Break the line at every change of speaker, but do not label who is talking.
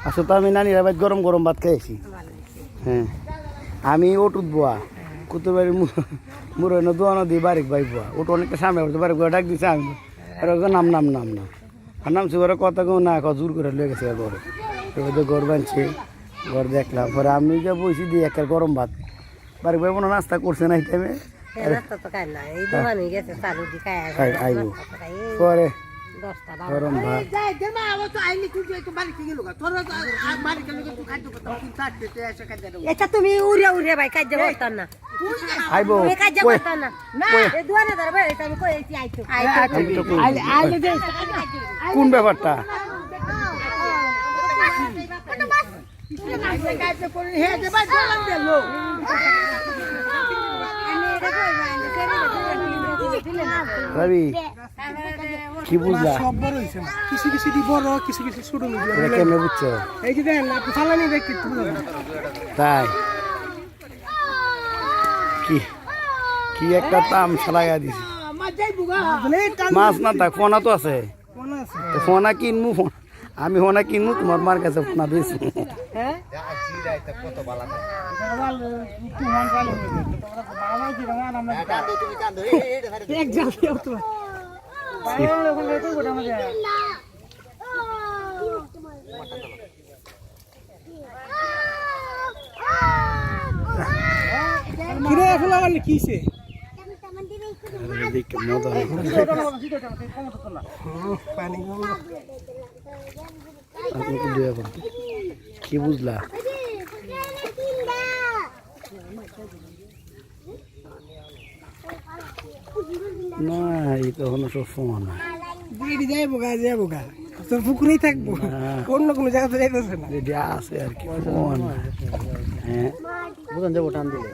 আসলে তো আমি নানির ভাই গরম গরম ভাত খাইছি। হ্যাঁ আমি ওটুত বোয়া কুতুবাড়ির মুরৈন দোয়ানো দিয়ে বাড়ি ভাই বোয়া ওটা অনেকটা সামনে বাড়ি বোয়া ডাক দিছে আমি নাম নাম নাম না আর নামছি ওরা কথা কেউ না জোর করে লয়ে গেছে ঘরে ঘর বানছে ঘর দেখলাম পরে আমি যা বসি দিয়ে একটা গরম ভাত বাড়ি ভাই মনে নাস্তা করছে না এই টাইমে আইব পরে গরম ভাত
এটা তুমি উড়ে উড়ে ভাই কাজ করতাম না
আইব
কাজ করতাম না দুয়ারে ধরবে এটা আমি কইছি আইতো
কোন ব্যাপারটা রবি কি বুঝলা
সব বড় হইছে না কিছু কিছু দি বড় কিছু কিছু ছোট মিডিয়াম
এটা কেমনে বুঝছো
এই যে দেখেন আপনি ফালানি দেখতে
তাই কি কি একটা তামসা লাগা দিছি মাছ না থাক ফোনা তো আছে ফোনা কিনমু আমি ফোনা কিনমু তোমার মার কাছে ফোনা দিয়েছি
কিসে
কি বুঝলা না এই তো হলো সব ফোন
যাইবো গা তোর পুকুরেই থাকবো অন্য কোনো জায়গাতে যাইতেছে না
রেডি আছে আর কি ফোন হ্যাঁ বুঝান যাবো টান দিলে